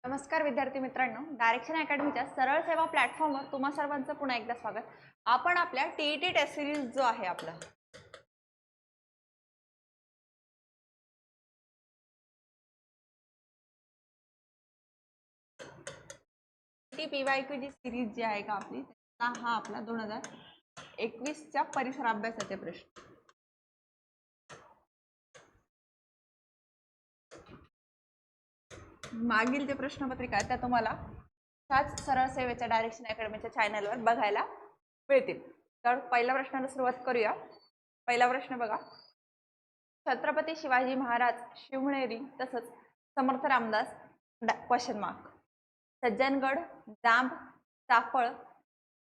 नमस्कार विद्यार्थी मित्रांनो, डायरेक्शन अकॅडमीच्या सरळ सेवा प्लॅटफॉर्मवर तुम्हा सर्वांचं पुन्हा एकदा स्वागत. आपण आपल्या टीईटी टेस्ट सिरीज जो आहे आपला PYQ जी सिरीज जी आहे का आपली, हा आपला 2021 च्या परिसर अभ्यासाचे प्रश्न. मागील जे प्रश्नपत्रिका आहे त्या तुम्हाला त्याच सरळ सेवेच्या डायरेक्शन अकॅडमीच्या चॅनलवर बघायला मिळतील. तर पहिल्या प्रश्नाला सुरुवात करूया. पहिला प्रश्न बघा. छत्रपती शिवाजी महाराज शिवनेरी तसंच समर्थ रामदास क्वेश्चन मार्क. सज्जनगड, जांब, चाफळ,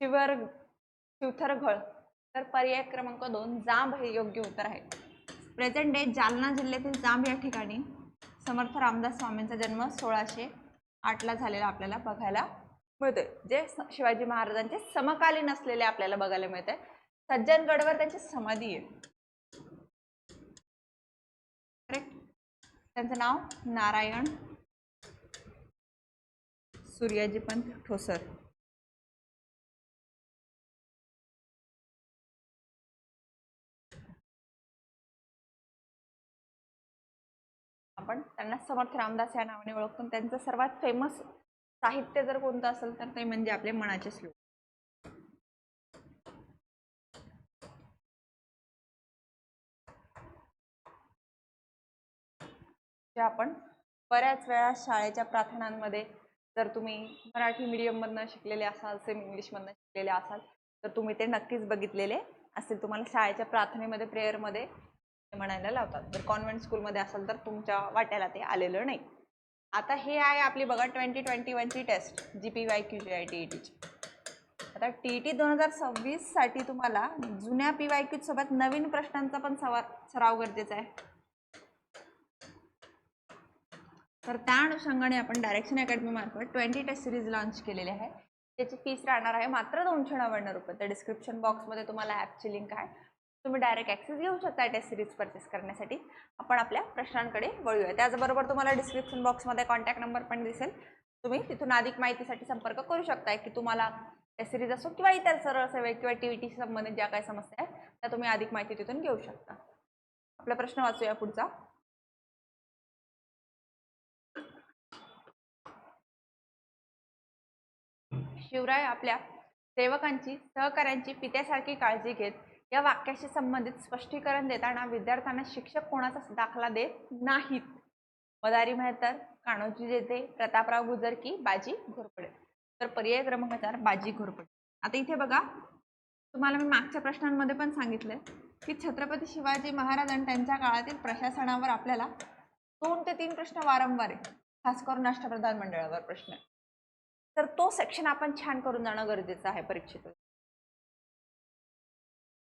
शिवथरघळ. तर पर्याय क्रमांक 2 जांब हे योग्य उत्तर आहे. प्रेझेंट डे जालना जिल्ह्यातील जांब या ठिकाणी समर्थ रामदास स्वामींचा जन्म 1608 ला झालेला आपल्याला बघायला मिळतोय. जे शिवाजी महाराजांचे समकालीन असलेले आपल्याला बघायला मिळते. सज्जनगडवर त्यांची समाधी आहे. करेक्ट. त्यांचं नाव नारायण सूर्याजीपंत ठोसर. आपण त्यांना समर्थ रामदास या नावाने ओळखतो. त्यांचं सर्वात फेमस साहित्य जर कोणतं असेल तर ते म्हणजे आपले मनाचे श्लोक. जे आपण बऱ्याच वेळा शाळेच्या प्रार्थनांमध्ये जर तुम्ही मराठी मीडियम मधनं शिकलेले असाल, सेमी इंग्लिश मधनं शिकलेले असाल तर तुम्ही ते नक्कीच बघितलेले असेल. तुम्हाला शाळेच्या प्रार्थनेमध्ये प्रेयरमध्ये म्हणायला लावतात. जर कॉन्व्हेंट स्कूलमध्ये असेल तर तुमच्या वाट्याला ते आलेलं नाही. आता हे आहे आपली बघा 2021 ची टेस्ट GPYQ जी आहे टीईटीची. आता टीईटी 2026 साठी तुम्हाला जुन्या PYQ सोबत नवीन प्रश्नांचा पण सराव गरजेचा आहे. तर त्या अनुषंगाने आपण डायरेक्शन अकॅडमी मार्फत 20 टेस्ट सिरीज लॉन्च केलेली आहे. त्याची फीस राहणार आहे मात्र 299 रुपये. तर डिस्क्रिप्शन बॉक्समध्ये तुम्हाला ॲपची लिंक आहे. तुम्ही डायरेक्ट ॲक्सेस घेऊ शकता टेस्ट सिरीज परचेस करण्यासाठी. आपण आपल्या प्रश्नांकडे वळूया. त्याचबरोबर तुम्हाला डिस्क्रिप्शन बॉक्समध्ये कॉन्टॅक्ट नंबर पण दिसेल. तुम्ही तिथून अधिक माहितीसाठी संपर्क करू शकता की तुम्हाला टेस्ट सिरीज असो किंवा इतर सरळ सेवे किंवा टीईटी संबंधित ज्या काही समस्या आहेत त्या तुम्ही अधिक माहिती तिथून घेऊ शकता. आपला प्रश्न वाचूया पुढचा. शिवराय आपल्या सेवकांची सहकाऱ्यांची पित्यासारखी काळजी घेत या वाक्याशी संबंधित स्पष्टीकरण देताना विद्यार्थ्यांना शिक्षक कोणाचा दाखला देत नाहीत. मदारी मेहतर, कान्होजी जेथे, प्रतापराव गुजर की बाजी घोरपडे. तर पर्याय क्रमांक 4 बाजी घोरपडे. आता इथे बघा, तुम्हाला मी मागच्या प्रश्नांमध्ये पण सांगितलंय की छत्रपती शिवाजी महाराज आणि त्यांच्या काळातील प्रशासनावर आपल्याला 2 ते 3 प्रश्न वारंवार आहे. खास करून अष्टप्रधान मंडळावर प्रश्न. तर तो सेक्शन आपण छान करून जाणं गरजेचं आहे परीक्षेत.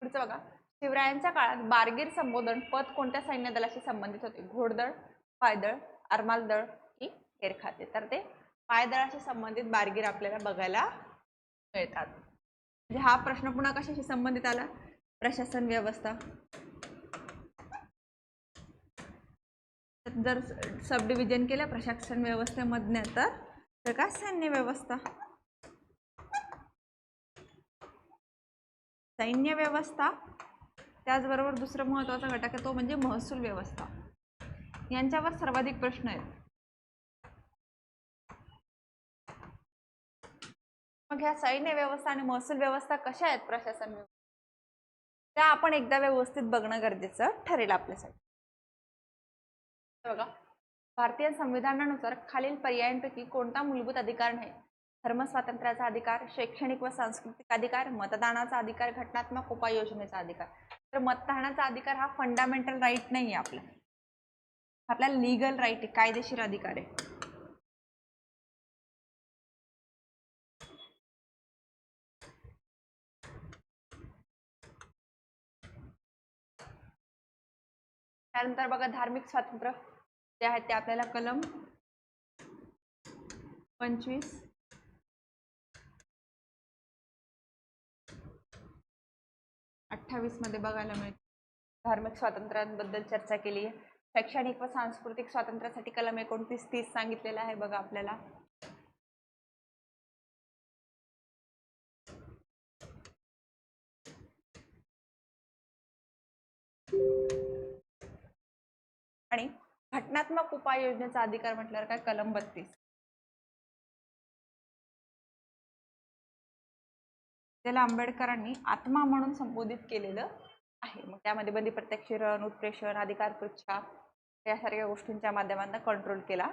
पुढचं बघा. शिवरायांच्या काळात बारगीर संबोधन पद कोणत्या सैन्य दलाशी संबंधित होते? घोडदळ, पायदळ, आरमाल दळ की केरखाते. तर ते पायदळाशी संबंधित बारगीर आपल्याला बघायला मिळतात. म्हणजे हा प्रश्न पुन्हा कशाशी संबंधित आला? प्रशासन व्यवस्था. जर सब डिव्हिजन केलं प्रशासन व्यवस्थेमधनं तर का सैन्य व्यवस्था. सैन्य व्यवस्था त्याचबरोबर दुसरा महत्त्वाचा घटक आहे तो म्हणजे महसूल व्यवस्था. यांच्यावर सर्वाधिक प्रश्न आहेत. मग ह्या सैन्य व्यवस्था आणि महसूल व्यवस्था कशा आहेत प्रशासन व्यवस्था त्या आपण एकदा व्यवस्थित बघणं गरजेचं ठरेल आपल्यासाठी. बघा, भारतीय संविधानानुसार खालील पर्यायांपैकी कोणता मूलभूत अधिकार नाही? धर्मस्वातंत्र्याचा अधिकार, शैक्षणिक व सांस्कृतिक अधिकार, मतदानाचा अधिकार, घटनात्मक उपाययोजनेचा अधिकार. तर मतदानाचा अधिकार हा फंडामेंटल राईट नाही आहे आपला लीगल राईट आहे, कायदेशीर अधिकार आहे. त्यानंतर बघा धार्मिक स्वातंत्र्य जे आहे ते आपल्याला कलम 25, 28 मध्ये बघायला मिळते. धार्मिक स्वातंत्र्यांबद्दल चर्चा केली आहे. शैक्षणिक व सांस्कृतिक स्वातंत्र्यासाठी कलम 29-30 सांगितलेला आहे बघा आपल्याला. आणि घटनात्मक उपाययोजनेचा अधिकार म्हटल्यावर काय, कलम 32. त्याला आंबेडकरांनी आत्मा म्हणून संबोधित केलेलं आहे. मग त्यामध्ये बंदी, प्रत्यक्षीकरण, उत्प्रेषण, अधिकार पृच्छा यासारख्या गोष्टींच्या माध्यमातून कंट्रोल केला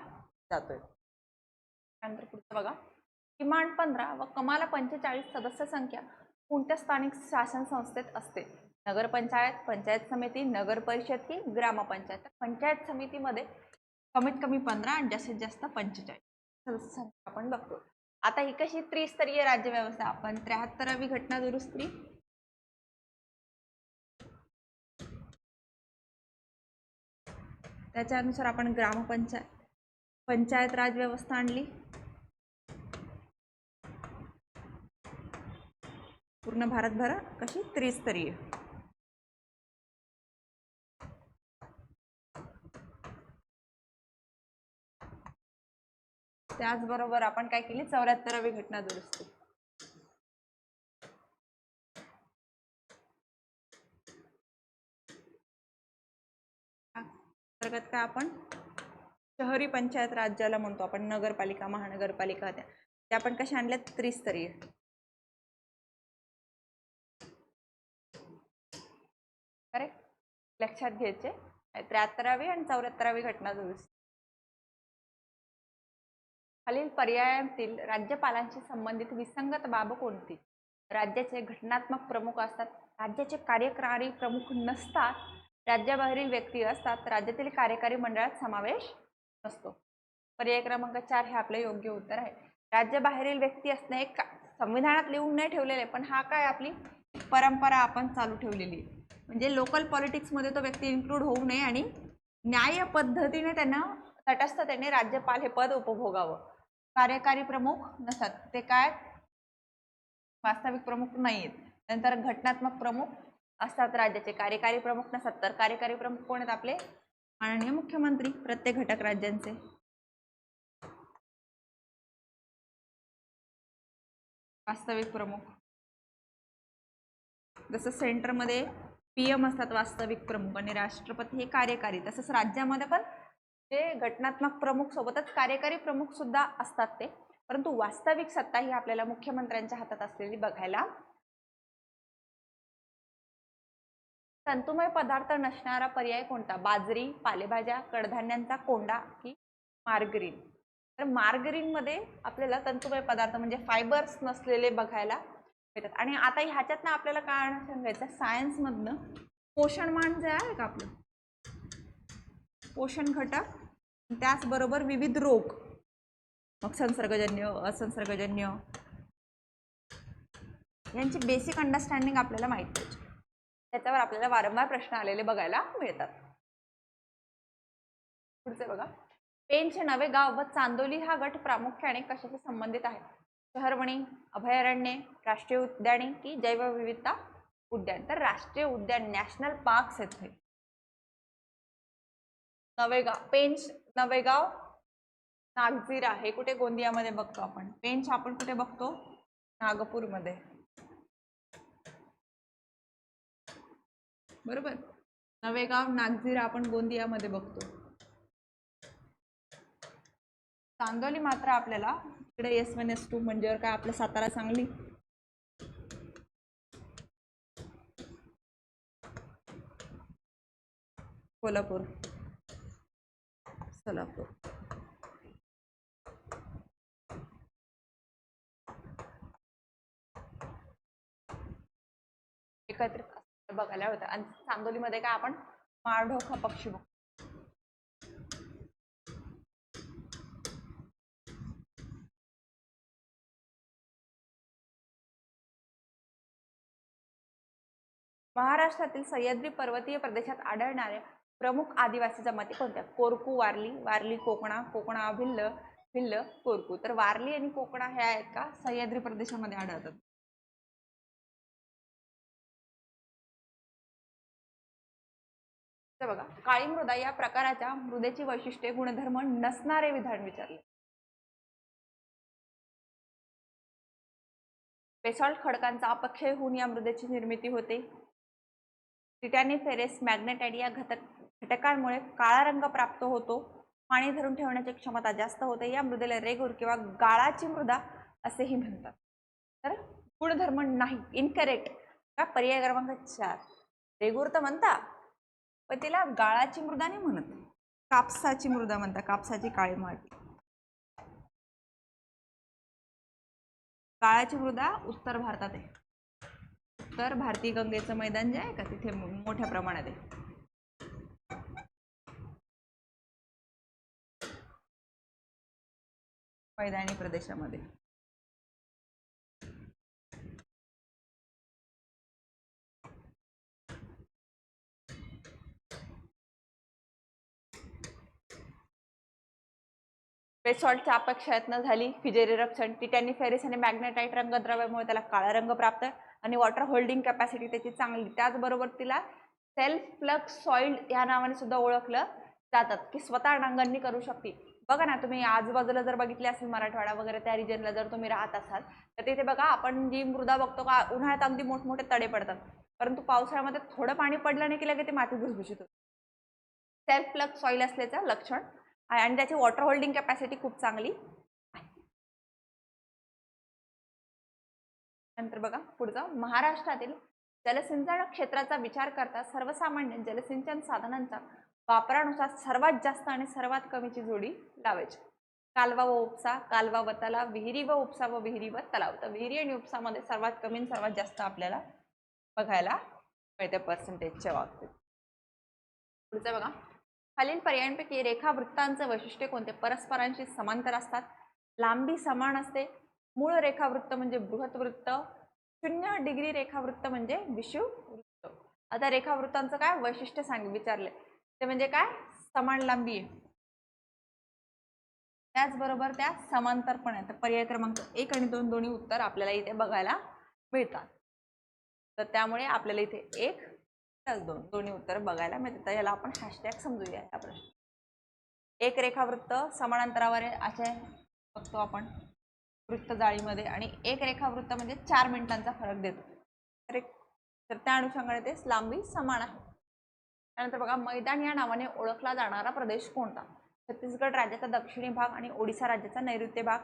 जातोय. त्यानंतर पुढचं बघा, किमान 15 व कमाल 45 सदस्य संख्या कोणत्या स्थानिक शासन संस्थेत असते? नगरपंचायत, पंचायत समिती, नगर परिषद की ग्रामपंचायत? पंचायत समितीमध्ये कमीत कमी 15 आणि जास्तीत जास्त 45 सदस्य संख्या आपण बघतो. आता ही कशी त्रिस्तरीय राज्य व्यवस्था, आपण 73वी घटना दुरुस्ती, त्याच्यानुसार आपण पंचायत राज व्यवस्था आणली. पूर्ण भारतभर कशी त्रिस्तरीय. त्याचबरोबर आपण काय केली, 74वी घटना दुरुस्ती. अंतर्गत काय आपण शहरी पंचायत राज्याला म्हणतो आपण, नगरपालिका, महानगरपालिका, त्या आपण कशा आणल्या, त्रिस्तरीय. करेक्ट, लक्षात घ्यायचे. 73वी आणि 74वी घटना दुरुस्ती. खालील पर्यायातील राज्यपालांशी संबंधित विसंगत बाब कोणती? राज्याचे घटनात्मक प्रमुख असतात, राज्याचे कार्यकारी प्रमुख नसतात, राज्याबाहेरील व्यक्ती असतात, राज्यातील कार्यकारी मंडळात समावेश नसतो. पर्याय क्रमांक 4 हे आपले योग्य उत्तर आहे. राज्याबाहेरील व्यक्ती असणे एक संविधानात लिहून नाही ठेवलेले, पण हा काय आपली परंपरा आपण चालू ठेवलेली. म्हणजे लोकल पॉलिटिक्समध्ये तो व्यक्ती इन्क्लूड होऊ नये आणि न्याय पद्धतीने त्यांना तटस्थतेने राज्यपाल हे पद उपभोगावं. कार्यकारी प्रमुख नसतात, ते काय वास्तविक प्रमुख नाहीत. नंतर घटनात्मक प्रमुख असतात राज्याचे, कार्यकारी प्रमुख नसतात. तर कार्यकारी प्रमुख कोण आहेत आपले, माननीय मुख्यमंत्री प्रत्येक घटक राज्यांचे. वास्तविक प्रमुख, जसं सेंटरमध्ये PM असतात वास्तविक प्रमुख आणि राष्ट्रपती हे कार्यकारी, तसंच राज्यामध्ये पण ते घटनात्मक प्रमुख सोबतच कार्यकारी प्रमुख सुद्धा असतात ते, परंतु वास्तविक सत्ता ही आपल्याला मुख्यमंत्र्यांच्या हातात असलेली बघायला. तंतुमय पदार्थ नसणारा पर्याय कोणता? बाजरी, पालेभाज्या, कडधान्यांचा कोंडा की मार्गरीन? तर मार्गरीन मध्ये आपल्याला तंतुमय पदार्थ म्हणजे फायबर्स नसलेले बघायला मिळतात. आणि आता ह्याच्यात ना आपल्याला काय सांगायचं, सायन्स मधनं पोषणमान जे आहे का आपलं पोषण घटक, त्याचबरोबर विविध रोग, मग संसर्गजन्य, असंसर्गजन्य, यांची बेसिक अंडरस्टँडिंग आपल्याला माहित पाहिजे. त्याच्यावर आपल्याला वारंवार प्रश्न आलेले बघायला मिळतात. पुढचे बघा, पेंच, नवेगाव व चांदोली हा गट प्रामुख्याने कशाशी संबंधित आहे? शहरवणी, अभयारण्ये, राष्ट्रीय उद्याने की जैवविविधता उद्यान? तर राष्ट्रीय उद्यान, नॅशनल पार्क्स आहेत हे. नवेगाव, पेंच, नवेगाव, नागझिरा हे कुठे गोंदियामध्ये बघतो आपण. पेंच आपण कुठे बघतो, नागपूरमध्ये, बरोबर. नवेगाव, नागझिरा आपण गोंदियामध्ये बघतो. चांदोली मात्र आपल्याला इकडे S1 S2 म्हणजे काय आपलं सातारा, सांगली, कोल्हापूर, सोलापूर. एकत्रित बघायला होतं. आणि चांदोलीमध्ये काय आपण माळढोक हा पक्षी बघतो. महाराष्ट्रातील सह्याद्री पर्वतीय प्रदेशात आढळणाऱ्या प्रमुख आदिवासी जमाती कोणत्या? कोरकू, वारली, वारली कोकणा, कोकणा भिल्ल, भिल्ल कोरकू. तर वारली आणि कोकणा हे आहेत का सह्याद्री प्रदेशामध्ये आढळतात. तर बघा, काळी मृदा या प्रकाराच्या मृदेची वैशिष्ट्ये गुणधर्म नसणारे विधान विचारले. बेसॉल्ट खडकांचा अपक्षय होऊन या मृदेची निर्मिती होते. टिटॅनिक फेरेस मॅग्नेटाइट या घटकांमुळे काळा रंग प्राप्त होतो. पाणी धरून ठेवण्याची क्षमता जास्त होते. या मृदेला रेगूर किंवा गाळाची मृदा असेही म्हणतात. तर गुणधर्म नाही, इनकरेक्ट. का पर्याय क्रमांक 4. रेगूर तर म्हणता पण तिला गाळाची मृदा नाही म्हणत, कापसाची मृदा म्हणतात, कापसाची काळी माती. गाळाची मृदा उत्तर भारतात आहे. उत्तर भारतीय गंगेचं मैदान जे आहे का तिथे मोठ्या प्रमाणात आहे. मैदानी प्रदेशामध्ये. बेसॉल्टच्या अपक्षयातनं झाली फिजेरी रक्षण. टिटॅनिक फेरिस आणि मॅग्नेटाइट रंगद्रव्यामुळे त्याला काळा रंग प्राप्त आणि वॉटर होल्डिंग कॅपॅसिटी त्याची चांगली. त्याचबरोबर तिला सेल्फ प्लग सॉइल या नावाने सुद्धा ओळखलं जातात, की स्वतः नांगरणी करू शकते. बघा ना, तुम्ही आजूबाजूला जर बघितले असेल मराठवाडा वगैरे त्या रिजनला जर तुम्ही राहत असाल तर तिथे बघा आपण जी मृदा बघतो का उन्हाळ्यात अगदी मोठमोठे तडे पडतात, परंतु पावसाळ्यामध्ये थोडं पाणी पडलं नाही की लगेच ते माती भुसभुशीत होते. सेल्फ प्लग सॉइल असल्याचं लक्षण आहे आणि त्याची वॉटर होल्डिंग कॅपॅसिटी खूप चांगली आहे. नंतर बघा पुढचं, महाराष्ट्रातील जलसिंचन क्षेत्राचा विचार करता सर्वसामान्य जलसिंचन साधनांचा वापरानुसार सर्वात जास्त आणि सर्वात कमीची जोडी लावायची. कालवा व उपसा, कालवा व तलाव, विहिरी व उपसा व विहिरी व तलाव. तर विहिरी आणि उपसामध्ये सर्वात कमी आणि सर्वात जास्त आपल्याला बघायला मिळते पर्सेंटेजच्या बाबतीत. पुढचं बघा, खालील पर्यायांपैकी रेखावृत्तांचे वैशिष्ट्य कोणते? परस्परांशी समांतर असतात, लांबी समान असते, मूळ रेखावृत्त म्हणजे बृहत वृत्त, 0 डिग्री रेखावृत्त म्हणजे विषुव वृत्त. आता रेखावृत्तांचं काय वैशिष्ट्य विचारले ते म्हणजे काय? समान लांबी आहे, त्याचबरोबर त्या समांतर पण आहे. तर पर्याय क्रमांक 1 आणि 2 दोन्ही उत्तर आपल्याला इथे बघायला मिळतात. तर त्यामुळे आपल्याला इथे 1 प्लस 2 दोन्ही उत्तर बघायला मिळतात. तर याला आपण हॅशटॅग समजूया या प्रश्न. एक रेखावृत्त समांतरावर असे बघतो आपण वृत्त जाळीमध्ये, आणि एक रेखावृत्त म्हणजे 4 मिनिटांचा फरक देतो. तर त्या अनुषंगाने ते लांबी समान आहे. त्यानंतर बघा, मैदान या नावाने ओळखला जाणारा प्रदेश कोणता? छत्तीसगड राज्याचा दक्षिणी भाग आणि ओडिशा राज्याचा नैऋत्य भाग,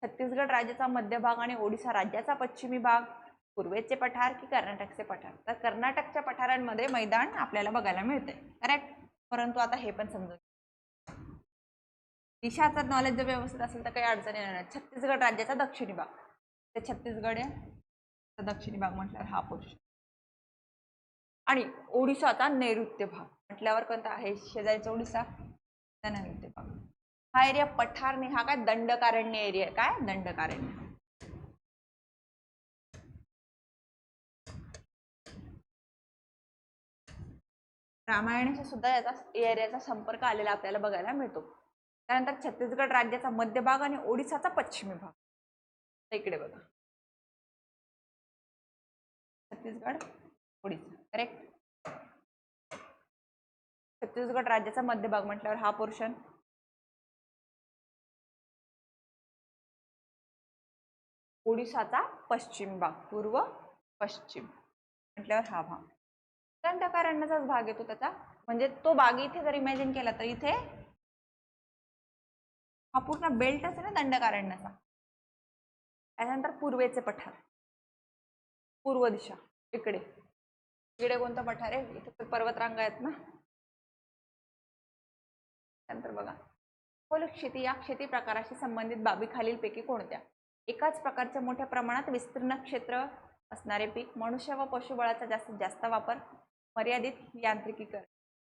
छत्तीसगड राज्याचा मध्य भाग आणि ओडिशा राज्याचा पश्चिमी भाग, पूर्वेचे पठार की कर्नाटकचे पठार? तर कर्नाटकच्या पठारांमध्ये मैदान आपल्याला बघायला मिळते, करेक्ट. परंतु आता हे पण समजून, दिशाचं नॉलेज जर व्यवस्थित असेल तर काही अडचण येणार नाही. छत्तीसगड राज्याचा दक्षिणी भाग, ते छत्तीसगड आहे दक्षिणी भाग म्हटल्यावर हा पोर्शन, आणि ओडिशाचा नैऋत्य भाग म्हटल्यावर कोणता आहे? शेजारचा ओडिशा, त्या नैऋत्य भाग. हा एरिया पठार नाही, हा काय दंडकारण्य एरिया आहे. काय? दंडकारण्य. रामायणाशी सुद्धा याचा एरियाचा संपर्क आलेला आपल्याला बघायला मिळतो. त्यानंतर छत्तीसगड राज्याचा मध्य भाग आणि ओडिशाचा पश्चिमी भाग, इकडे बघा छत्तीसगड ओडिशा, करेक्ट. छत्तीसगड राज्याचा मध्य भाग म्हटल्यावर हा पोर्शन, ओडिशाचा पश्चिम भाग, पूर्व पश्चिम म्हटल्यावर हा भाग दंडकारण्याचाच भाग येतो त्याचा. म्हणजे तो भाग इथे जर इमॅजिन केला तर इथे हा पूर्ण बेल्टच आहे ना दंडकारण्याचा. त्यानंतर पूर्वेचे पठार, पूर्व दिशा, इकडे इकडे कोणता पठार आहे? इथे पर्वतरांगा आहेत ना. त्यानंतर बघा, खोल शेती या शेती प्रकाराशी संबंधित बाबी खालीलपैकी कोणत्या? एकाच प्रकारच्या मोठ्या प्रमाणात विस्तीर्ण क्षेत्र असणारे पीक, मनुष्य व पशुबळाचा जास्तीत जास्त वापर, मर्यादित यांत्रिकीकरण.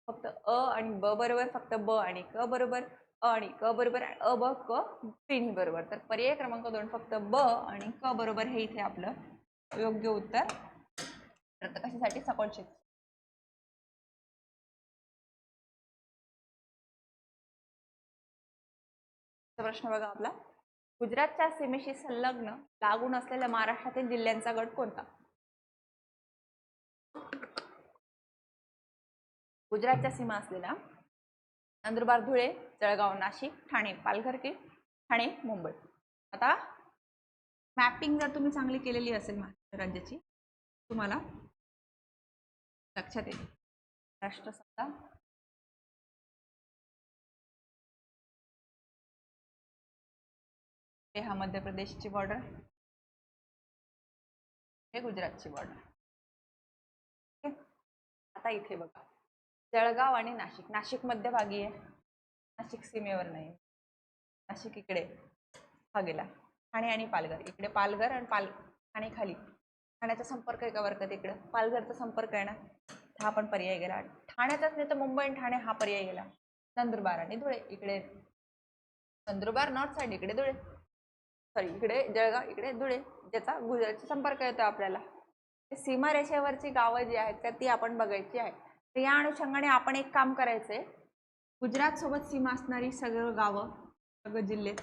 फक्त अ आणि ब बरोबर, फक्त ब आणि क बरोबर, अ आणि क बरोबर, अ ब क तिन्ही बरोबर. तर पर्याय क्रमांक 2 फक्त ब आणि क बरोबर हे इथे आपलं योग्य उत्तर. कशासाठी? सखोल शेती. प्रश्न बघा आपला, गुजरातच्या सीमेशी संलग्न लागून असलेल्या महाराष्ट्रातील जिल्ह्यांचा गट कोणता? गुजरातच्या सीमा असलेल्या नंदुरबार, धुळे, जळगाव, नाशिक, ठाणे, पालघर की ठाणे, मुंबई. आता मॅपिंग जर तुम्ही चांगली केलेली असेल महाराष्ट्र राज्याची तुम्हाला लक्षात येईल. राष्ट्र समजा हा मध्य प्रदेशची बॉर्डर, हे गुजरातची बॉर्डर. आता इथे बघा जळगाव आणि नाशिक. नाशिक मध्यभागी आहे, नाशिक सीमेवर नाही. नाशिक इकडे हा गेला. ठाणे आणि पालघर इकडे, पालघर आणि ठाणे खाली. ठाण्याचा संपर्क आहे का बरं का तिकडे, पालघरचा संपर्क आहे ना, हा पण पर्याय गेला. ठाण्याचाच नाही तर मुंबई आणि ठाणे हा पर्याय गेला. नंदुरबार आणि धुळे इकडे, नंदुरबार नॉर्थ साईड इकडे धुळे, सॉरी इकडे जळगाव इकडे धुळे, ज्याचा गुजरातचा संपर्क येतो आपल्याला. सीमारेषेवरची गावं जी आहेत का ती आपण बघायची आहे. तर या अनुषंगाने आपण एक काम करायचंय, गुजरात सोबत सीमा असणारी सगळं गावं, सगळं जिल्हे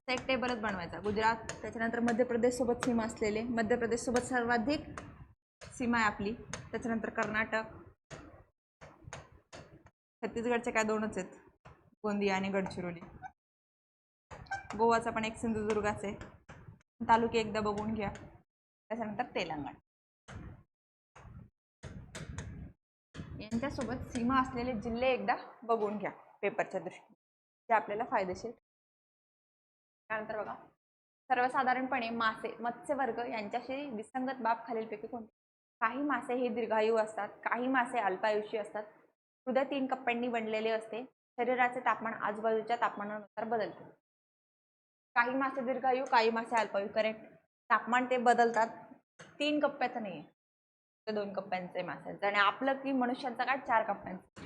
एक टेबलच बनवायचा. गुजरात, त्याच्यानंतर मध्य प्रदेश सोबत सीमा असलेले, मध्य प्रदेश सोबत सर्वाधिक सीमा आहे आपली, त्याच्यानंतर कर्नाटक, छत्तीसगडचे काय दोनच आहेत, गोंदिया आणि गडचिरोली. गोवाचा पण एक सिंधुदुर्गाच आहे, तालुके एकदा बघून घ्या. त्याच्यानंतर तेलंगणा, यांच्यासोबत सीमा असलेले जिल्हे एकदा बघून घ्या पेपरच्या दृष्टीने, जे आपल्याला फायदेशीर. त्यानंतर बघा सर्वसाधारणपणे मासे, मत्स्यवर्ग यांच्याशी विसंगत बाब खालीलपैकी कोणते. काही मासे हे दीर्घायू असतात, काही मासे अल्पायुषी असतात. हृदय 3 कप्प्यांनी बनलेले असते. शरीराचे तापमान आजूबाजूच्या तापमानानुसार बदलते. काही मासे दीर्घायू, काही मासे अल्पायू. करेक्ट. तापमान ते बदलतात, 3 कप्प्याचं नाही, 2 कप्प्यांचे मासे. आणि आपलं की मनुष्यांचा काय 4 कप्प्यांचं.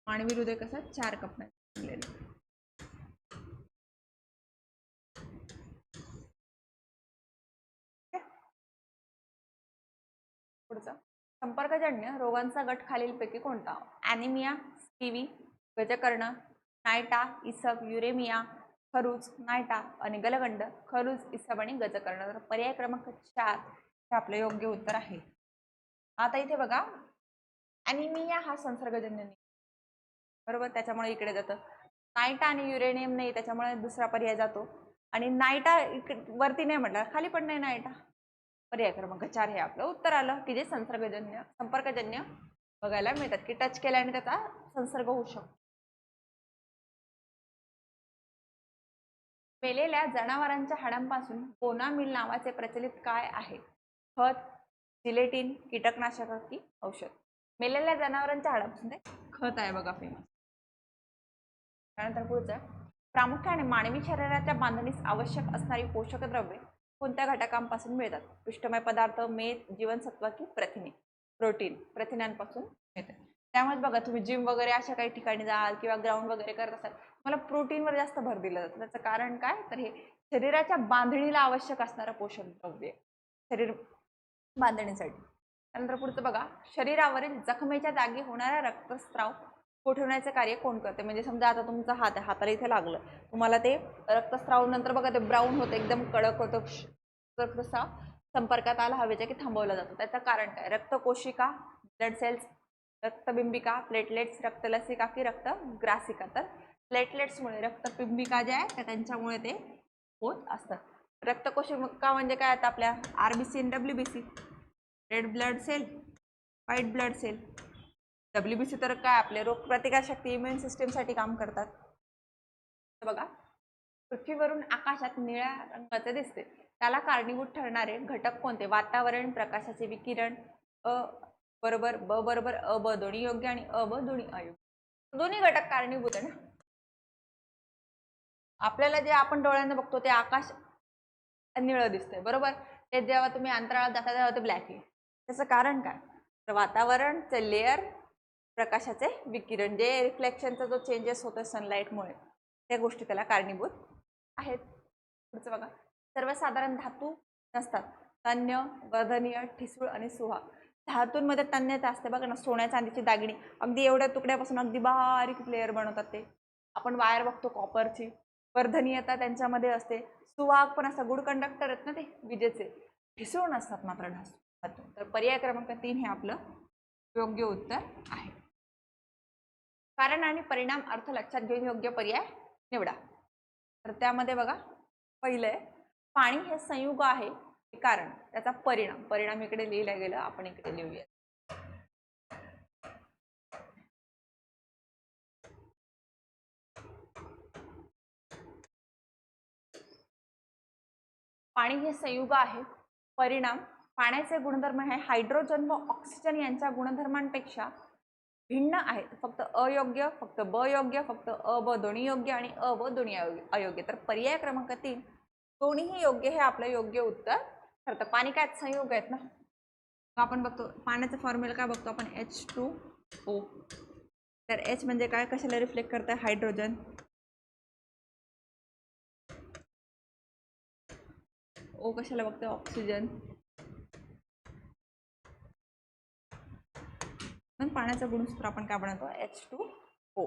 मानवी हृदय कसं 4 कप्प्यांचं. पुढचं संपर्कजन्य रोगांचा गट खालीलपैकी कोणता. ॲनिमिया, स्कीवी, गजकर्ण, नायटा, इसब, युरेमिया, खरुज, नायटा आणि गलगंड. खरुज, इसब आणि गजकर्ण. तर पर्याय क्रमांक 4 हे आपलं योग्य उत्तर आहे. आता इथे बघा ॲनिमिया हा संसर्गजन्य नाही, बरोबर, त्याच्यामुळे इकडे जातं. नायटा आणि युरेनियम नाही, त्याच्यामुळे दुसरा पर्याय जातो. आणि नायटा वरती नाही म्हटलं, खाली पण नाही नायटा. पर्याय क्रमांक 4 हे आपलं उत्तर आलं, की जे संपर्कजन्य बघायला मिळतात, की टच केल्याने त्याचा संसर्ग होऊ शकतो. मेलेल्या जनावरांच्या हाडांपासून बोनामिल नावाचे प्रचलित काय आहे. खत, जिलेटिन, कीटकनाशक की औषध. मेलेल्या जनावरांच्या हाडांपासून ते खत आहे बघा फेमस. त्यानंतर पुढचं प्रामुख्याने मानवी शरीराच्या बांधणीस आवश्यक असणारी पोषक द्रव्ये कोणत्या घटकांपासून मिळतात. पिष्टमय पदार्थ, मेद, जीवनसत्व की प्रथिने. प्रोटीन, प्रथिनांपासून मिळतात. त्यामुळे बघा तुम्ही जिम वगैरे अशा काही ठिकाणी जाल किंवा ग्राउंड वगैरे करत असाल, मला प्रोटीनवर जास्त भर दिला जातो. त्याचं कारण काय, तर हे शरीराच्या बांधणीला आवश्यक असणारं पोषक द्रव्य शरीर बांधणीसाठी. त्यानंतर पुढचं बघा शरीरावरील जखमेच्या जागी होणारा रक्तस्राव गोठवण्याचे कार्य कोण करते. म्हणजे समजा आता तुमचा हात आहे, हाताला इथे लागलं, तुम्हाला ते रक्तस्राव नंतर बघा ते ब्राऊन होतं, एकदम कडक होतं, रक्तस्राव संपर्कात आला हवेच्या की थांबवला जातो. त्याचं कारण काय. रक्तकोशिका, ब्लड सेल्स, रक्तबिंबिका, प्लेटलेट्स, रक्तलसिका की रक्तग्रासिका. तर प्लेटलेट्समुळे, रक्तबिंबिका जे आहे तर त्यांच्यामुळे ते होत असतात. रक्तकोशिका म्हणजे काय, आता आपल्या RBC आणि WBC, red blood cell, white blood cell. WBC तर काय आपले रोगप्रतिकारशक्ती, इम्युन सिस्टीमसाठी काम करतात. बघा पृथ्वीवरून आकाशात निळ्या रंगाचे दिसते, त्याला कारणीभूत ठरणारे घटक कोणते. वातावरण, प्रकाशाचे विकिरण. बरोबर, ब बरोबर, ब दोन्ही योग्य आणि ब दोन्ही अयोग्य. दोन्ही घटक कारणीभूत आहे ना. आपल्याला जे आपण डोळ्यांना बघतो ते आकाश निळं दिसतंय, बरोबर. ते जेव्हा तुम्ही अंतराळात जाता तेव्हा ते ब्लॅक आहे. त्याचं कारण काय, तर वातावरणचे लेअर, प्रकाशाचे विकिरण, जे रिफ्लेक्शनचा जो चेंजेस होतो सनलाईटमुळे, त्या गोष्टी त्याला कारणीभूत आहेत. पुढचं बघा सर्वसाधारण धातू नसतात. तन्य, वर्धनीय, ठिसूळ आणि सुहा. धातूंमध्ये तन्यता असते बघा ना, सोन्या चांदीची दागिनी अगदी एवढ्या तुकड्यापासून अगदी बारीक लेअर बनवतात ते. आपण वायर बघतो कॉपरची. वर्धनीयता त्यांच्यामध्ये असते. सुवाहक पण असतात, गुड कंडक्टर आहेत ना ते विजेचे. ठिसूळ नसतात मात्र धातू. तर पर्याय क्रमांक 3 हे आपलं योग्य उत्तर आहे. कारण आणि परिणाम अर्थ लक्षात घेऊन योग्य पर्याय निवडा. तर त्यामध्ये बघा, पहिलं आहे पाणी हे संयुग आहे. कारण त्याचा परिणाम इकडे लिहिला गेलं, आपण इकडे लिहूया. पाणी हे संयुग आहे. परिणाम पाण्याचे गुणधर्म हे हायड्रोजन व ऑक्सिजन यांच्या गुणधर्मांपेक्षा भिन्न आहेत. फक्त अयोग्य, फक्त ब योग्य, फक्त अ ब दोन्ही योग्य आणि अ ब दोन्ही अयोग्य. तर पर्याय क्रमांक 3 दोन्हीही योग्य हे आपलं योग्य उत्तर ठरतं. पाणी काय संयुग आहेत ना. आपण बघतो पाण्याचा फॉर्म्युला काय बघतो आपण, H2O. तर H म्हणजे काय, कशाला रिफ्लेक्ट करतं, हायड्रोजन. O कशाला बघतो, ऑक्सिजन. पाण्याचा गुणसूत्र आपण काय बनवतो, H2O.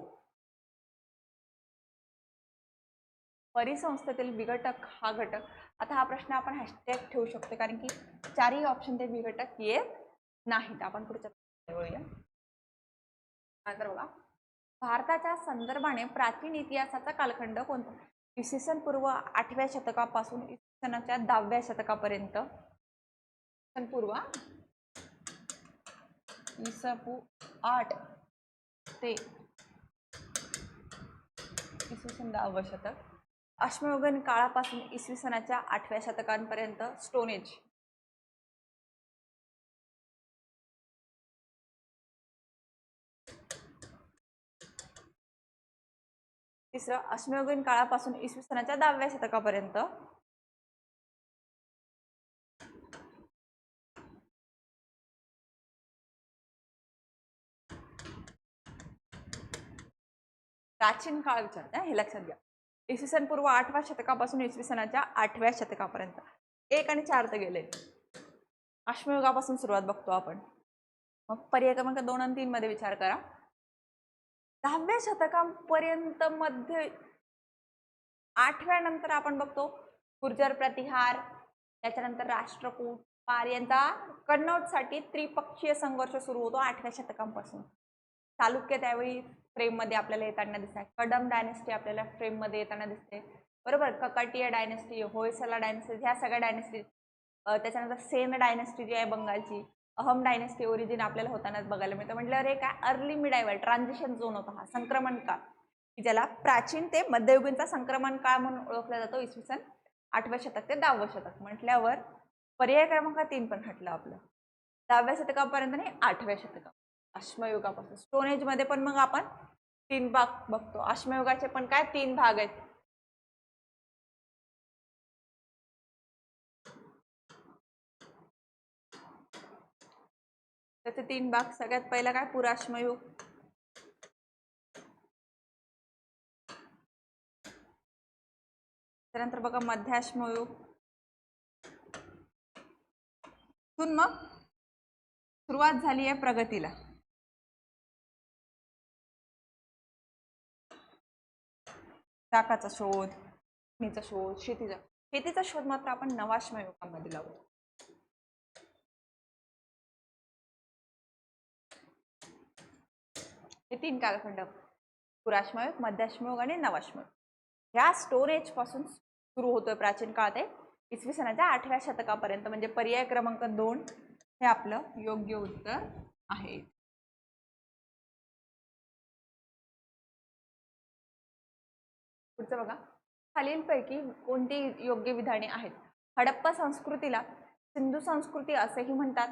परिसंस्थेतील विघटक हा घटक. आता हा प्रश्न आपण हॅशटॅग ठेवू शकतो, कारण की चारही ऑप्शन ते विघटक येत नाहीत. आपण पुढच्या वळूया. नंतर बघा, भारताच्या संदर्भाने प्राचीन इतिहासाचा कालखंड कोणता. इसवी सन पूर्व 8व्या शतकापासून इसवी सनाच्या 10व्या शतकापर्यंत. पूर्व इसपू 8 ते इसवी सन 10वं शतक. अश्मयुगीन काळापासून इसवी सनाच्या 8व्या शतकांपर्यंत स्टोन एज. तिसरं अश्मयुगीन काळापासून इसवी सनाच्या 10व्या शतकापर्यंत. प्राचीन काळ विचारते, हे लक्षात घ्या. इसवी सन पूर्व 8व्या शतकापासून इसवी सनाच्या 8व्या शतकापर्यंत. 1 आणि 4 तर गेले. अश्मयुगापासून सुरुवात बघतो आपण. मग पर्याय क्रमांक 2 आणि 3 मध्ये विचार करा. 10व्या शतकापर्यंत मध्ये 8व्या नंतर आपण बघतो गुर्जर प्रतिहार, त्याच्यानंतर राष्ट्रकूट, पाल यांचा कन्नौजसाठी त्रिपक्षीय संघर्ष सुरू होतो 8व्या शतकापासून. चालुक्य त्यावेळी फ्रेम मध्ये आपल्याला येताना दिसतात. कदम डायनेस्टी आपल्याला फ्रेम मध्ये येताना दिसते, बरोबर. ककाटिया डायनेस्टी, होयसला डायनेस्टी, ह्या सगळ्या डायनेस्टी. त्याच्यानंतर सेन डायनेस्टी जी आहे बंगालची, अहम डायनेस्टी ओरिजिन आपल्याला होताना बघायला मिळतं. म्हटल्यावर एक अर्ली मिडायवल ट्रान्झिशन झोन होता हा, संक्रमण काळ, की ज्याला प्राचीन ते मध्ययुगीनचा संक्रमण काळ म्हणून ओळखला जातो. इसवी सन 8व्या शतक ते 10वं शतक म्हटल्यावर पर्याय क्रमांक 3 पण हटलं आपलं. 10व्या शतकापर्यंत नाही, 8व्या शतका अश्मयुगापासून. स्टोन एज मध्ये पण मग आपण 3 भाग बघतो. अश्मयुगाचे पण काय 3 भाग आहेत. त्याचे 3 भाग. सगळ्यात पहिला काय, पुराश्मयुग. त्यानंतर बघा मध्याश्मयुग. तिथून मग सुरुवात झाली आहे प्रगतीला. चाकाचा शोध, शोध, शेतीचा शोध मात्र आपण नवाश्मयुगामध्ये लावतो. हे 3 कालखंड, पुराश्मयुग, मध्याश्मयुग आणि नवाश्मयुग. ह्या स्टोन एज पासून सुरू होतोय प्राचीन काळ ते इसवी सनाच्या 8व्या शतकापर्यंत. म्हणजे पर्याय क्रमांक 2 हे आपलं योग्य उत्तर आहे. पुढचं बघा, खालीलपैकी कोणती योग्य विधाने आहेत. हडप्पा संस्कृतीला सिंधू संस्कृती असेही म्हणतात.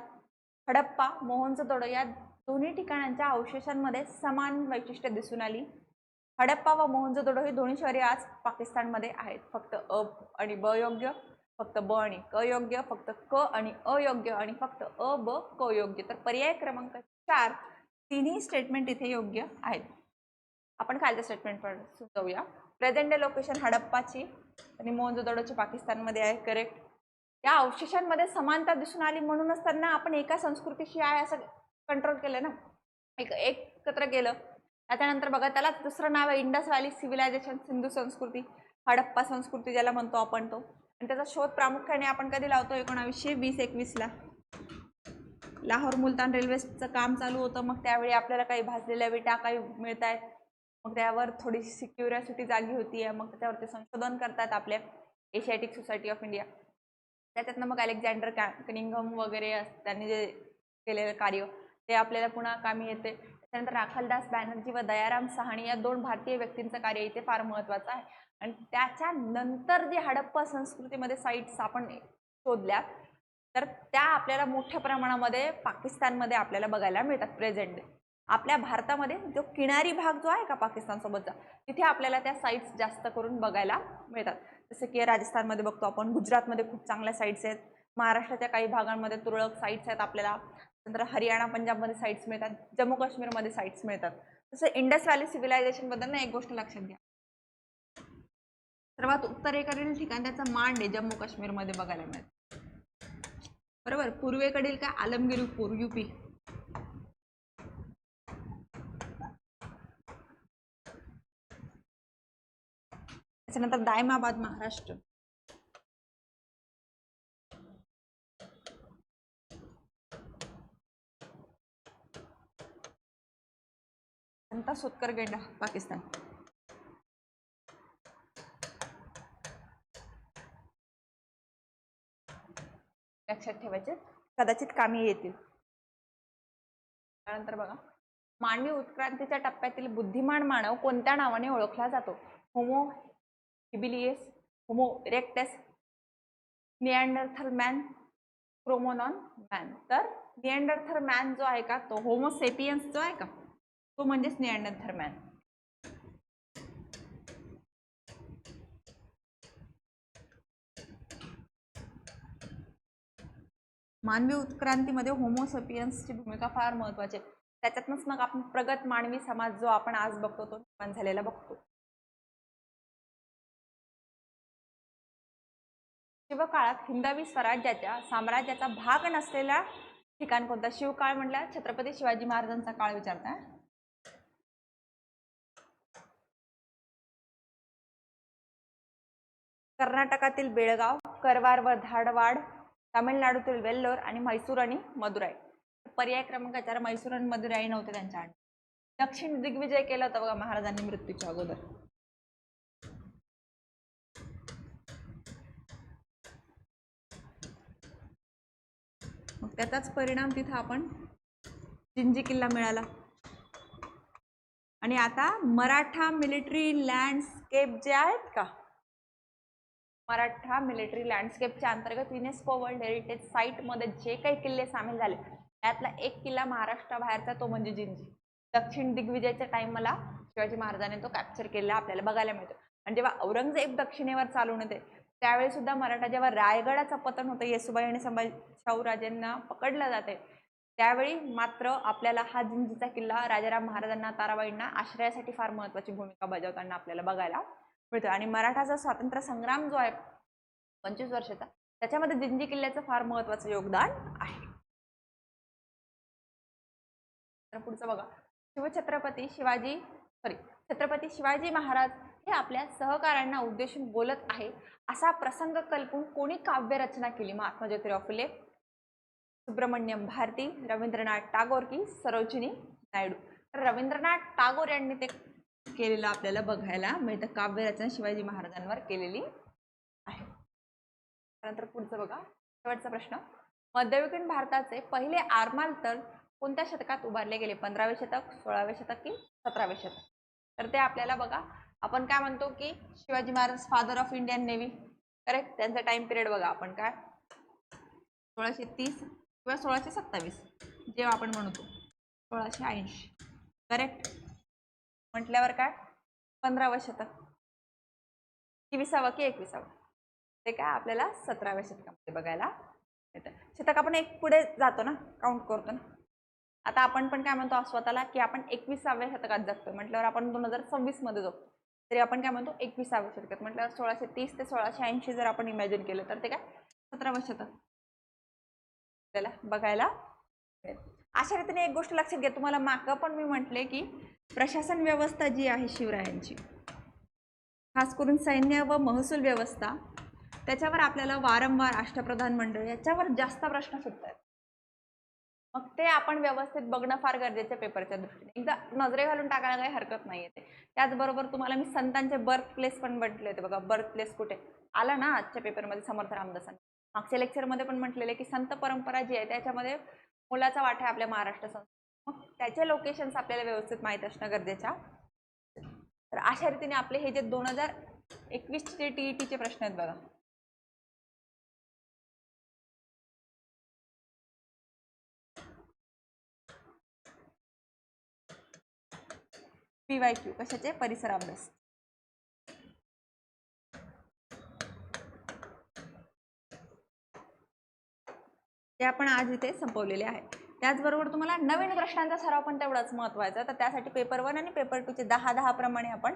हडप्पा, मोहनजोदडो या दोन्ही ठिकाणांच्या अवशेषांमध्ये समान वैशिष्ट्ये दिसून आली. हडप्पा व मोहनजोदडो ही दोन्ही शहरे आज पाकिस्तानमध्ये आहेत. फक्त अ आणि ब योग्य, फक्त ब आणि क योग्य, फक्त क आणि अयोग्य आणि फक्त अ ब क योग्य. तर पर्याय क्रमांक 4 तिन्ही स्टेटमेंट इथे योग्य आहेत. आपण खालच्या स्टेटमेंट पण सुचवूया. प्रेझेंट डे लोकेशन हडप्पाची आणि मोहनजोदडोची पाकिस्तानमध्ये आहे, करेक्ट. या अवशेषांमध्ये समानता दिसून आली म्हणूनच त्यांना आपण एका संस्कृतीशी आहे असं कंट्रोल केलं ना, एकत्र केलं. त्याच्यानंतर बघा, त्याला दुसरं नाव आहे इंडस व्हॅली सिव्हिलायझेशन, सिंधू संस्कृती, हडप्पा संस्कृती ज्याला म्हणतो आपण तो. आणि त्याचा शोध प्रामुख्याने आपण कधी लावतो 1920-21ला. लाहोर मुलतान रेल्वेचं काम चालू होतं. मग त्यावेळी आपल्याला काही भाजलेल्या विटा काही मिळत आहेत. मग त्यावर थोडीशी क्युरिओसिटी जागी होती. मग त्याच्यावरती संशोधन करतात आपल्या एशियाटिक सोसायटी ऑफ इंडिया. त्याच्यातनं मग अलेक्झांडर कनिंघम वगैरे त्यांनी जे केलेलं कार्य ते आपल्याला पुन्हा कामी येते. त्यानंतर राखालदास बॅनर्जी व दयाराम साहनी या 2 भारतीय व्यक्तींचं कार्य इथे फार महत्त्वाचं आहे. आणि त्याच्यानंतर जे हडप्पा संस्कृतीमध्ये साईट्स आपण शोधल्या तर त्या आपल्याला मोठ्या प्रमाणामध्ये पाकिस्तानमध्ये आपल्याला बघायला मिळतात. प्रेझेंट आपल्या भारतामध्ये जो किनारी भाग जो आहे का पाकिस्तानसोबतचा तिथे आपल्याला त्या साईट्स जास्त करून बघायला मिळतात. जसं की राजस्थानमध्ये बघतो आपण, गुजरातमध्ये खूप चांगल्या साईट्स आहेत, महाराष्ट्राच्या काही भागांमध्ये तुरळक साईट्स आहेत आपल्याला, नंतर हरियाणा पंजाबमध्ये साईट्स मिळतात, जम्मू काश्मीरमध्ये साईट्स मिळतात. तसं इंडस व्हॅली सिव्हिलायझेशन बद्दल ना एक गोष्ट लक्षात घ्या, सर्वात उत्तरेकडील ठिकाण त्याचं मांड आहे जम्मू काश्मीरमध्ये बघायला मिळतं. बरोबर. पूर्वेकडील काय आलमगीरपूर UP, त्याच्यानंतर दायमाबाद महाराष्ट्र, संता सोतकर गेंडा पाकिस्तान. लक्षात ठेवायचे, कदाचित कामी येतील. त्यानंतर बघा, मानवी उत्क्रांतीच्या टप्प्यातील बुद्धिमान मानव कोणत्या नावाने ओळखला जातो? Homo habilis, homo erectus, Neanderthal man, Cro Magnon man. तर निअँडरथल मॅन जो आहे का तो होमो सेपियन्स जो आहे का तो म्हणजेच निअँडरथल मॅन. मानवी उत्क्रांतीमध्ये होमो सेपियन्सची भूमिका फार महत्त्वाची आहे. त्याच्यातनंच मग आपण प्रगत मानवी समाज जो आपण आज बघतो तो निर्माण झालेला बघतो. शिवकाळात हिंदवी स्वराज्याच्या साम्राज्याचा भाग नसलेला ठिकाण कोणता? शिवकाळ म्हटलं छत्रपती शिवाजी महाराजांचा काळ विचारताय. कर्नाटकातील बेळगाव, करवार व धारवाड, तामिळनाडूतील वेल्लोर आणि म्हैसूर आणि मदुराई. पर्याय क्रमांक 4 म्हैसूर आणि मदुराई नव्हते त्यांच्या आड. दक्षिण दिग्विजय केला होता बघा महाराजांनी मृत्यूच्या अगोदर. मग त्याचाच परिणाम तिथं आपण जिंजी किल्ला मिळाला. आणि आता मराठा मिलिटरी लँडस्केप जे आहेत का, मराठा मिलिटरी लँडस्केपच्या अंतर्गत युनेस्को वर्ल्ड हेरिटेज साईट मध्ये जे काही किल्ले सामील झाले त्यातला एक किल्ला महाराष्ट्राबाहेरचा तो म्हणजे जिंजी. दक्षिण दिग्विजयच्या टाइमला शिवाजी महाराजांनी तो कॅप्चर केलेला आपल्याला बघायला मिळतो. आणि जेव्हा औरंगजेब दक्षिणेवर चालून येते त्यावेळी सुद्धा मराठा जेव्हा रायगडाचं पतन होतं, येसुबाई आणि शाहूराजेंना पकडलं जाते त्यावेळी मात्र आपल्याला हा जिंजीचा किल्ला राजाराम महाराजांना ताराबाईंना आश्रयासाठी फार महत्त्वाची भूमिका बजावताना आपल्याला बघायला मिळतो. आणि मराठाचा स्वातंत्र्य संग्राम जो आहे 25 वर्षाचा त्याच्यामध्ये जिंजी किल्ल्याचं फार महत्त्वाचं योगदान आहे. तर पुढचं बघा, छत्रपती शिवाजी महाराज हे आपल्या सहकाऱ्यांना उद्देशून बोलत आहे असा प्रसंग कल्पून कोणी काव्य रचना केली? महात्मा ज्योतिराव फुले, सुब्रमण्यम भारती, रवींद्रनाथ टागोर की सरोजिनी नायडू? तर रवींद्रनाथ टागोर यांनी ते केलेलं आपल्याला बघायला मिळतं. काव्य रचना शिवाजी महाराजांवर केलेली आहे. त्यानंतर पुढचं बघा, शेवटचा प्रश्न, मध्ययुगीन भारताचे पहिले आरमार तळ कोणत्या शतकात उभारले गेले? 15वे शतक, 16वे शतक की 17वे शतक? तर ते आपल्याला बघा, आपण काय म्हणतो की Shivaji Maharaj father of Indian navy, correct. त्यांचा टाइम पिरियड बघा आपण काय 1630 किंवा 1627 जेव्हा आपण म्हणतो 1680, करेक्ट. म्हटल्यावर काय 15वं शतक की 20वं की 21वं? ते काय आपल्याला 17व्या शतकामध्ये बघायला मिळतं. शतक आपण एक पुढे जातो ना, काउंट करतो ना. आता आपण पण काय म्हणतो स्वतःला की आपण 21व्या शतकात जगतो म्हटल्यावर आपण 2026 मध्ये जगतो, तरी आपण काय म्हणतो 21व्या शतकात. म्हटल्यावर 1630 ते 1680 जर आपण इमॅजिन केलं तर ते काय 17वं शतक आपल्याला बघायला मिळेल. अशा रीतीने एक गोष्ट लक्षात घ्या, तुम्हाला मागं पण मी म्हटले की प्रशासन व्यवस्था जी आहे शिवरायांची, खास करून सैन्य व महसूल व्यवस्था त्याच्यावर आपल्याला वारंवार अष्टप्रधान मंडळ याच्यावर जास्त प्रश्न सुटतात. मग ते आपण व्यवस्थित बघणं फार गरजेचं पेपरच्या दृष्टीने. एकदा नजरे घालून टाकायला काही हरकत नाहीये ते. त्याचबरोबर तुम्हाला मी संतांचे बर्थ प्लेस पण म्हटले होते बघा. बर्थ प्लेस कुठे आला ना आजच्या पेपरमध्ये समर्थ रामदासांनी. मागच्या लेक्चरमध्ये पण म्हटलेले की संत परंपरा जी आहे त्याच्यामध्ये मोलाचा वाटा आहे आपल्या महाराष्ट्र संस्कृतीत. मग त्याचे लोकेशन्स आपल्याला व्यवस्थित माहीत असणं गरजेचं. तर अशा रीतीने आपले हे जे 2021 चे टीईटीचे प्रश्न आहेत बघा. PYQ कशाचे परिसर अभ्यास. ते आपण आज इथे संपवलेले आहे. त्याचबरोबर तुम्हाला नवीन प्रश्नांचा सराव पण तेवढाच महत्त्वाचा. तर त्यासाठी पेपर 1 आणि पेपर 2 चे 10-10 प्रमाणे आपण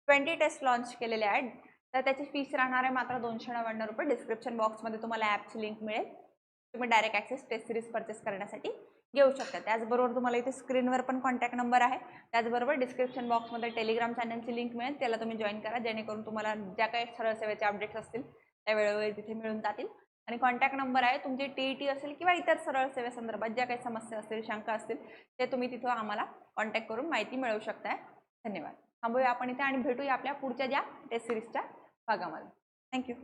20 टेस्ट लॉन्च केलेले आहेत. तर त्याची फीस राहणार आहे मात्र ₹299. डिस्क्रिप्शन बॉक्समध्ये तुम्हाला ॲपची लिंक मिळेल. तुम्ही direct access test series purchase करण्यासाठी घेऊ शकता. त्याचबरोबर तुम्हाला इथे स्क्रीनवर पण कॉन्टॅक्ट नंबर आहे. त्याचबरोबर डिस्क्रिप्शन बॉक्समध्ये टेलिग्राम चॅनलची लिंक मिळेल. त्याला तुम्ही जॉईन करा जेणेकरून तुम्हाला ज्या काही सरळ सेवेचे अपडेट्स असतील त्या वेळोवेळी तिथे मिळून जातील. आणि कॉन्टॅक्ट नंबर आहे. तुमची टीईटी असेल किंवा इतर सरळ सेवेसंदर्भात ज्या काही समस्या असतील शंका असतील ते तुम्ही तिथं आम्हाला कॉन्टॅक्ट करून माहिती मिळवू शकताय. धन्यवाद. थांबूया आपण इथे आणि भेटूया आपल्या पुढच्या ज्या टेस्ट सिरीजच्या भागामध्ये. थँक्यू.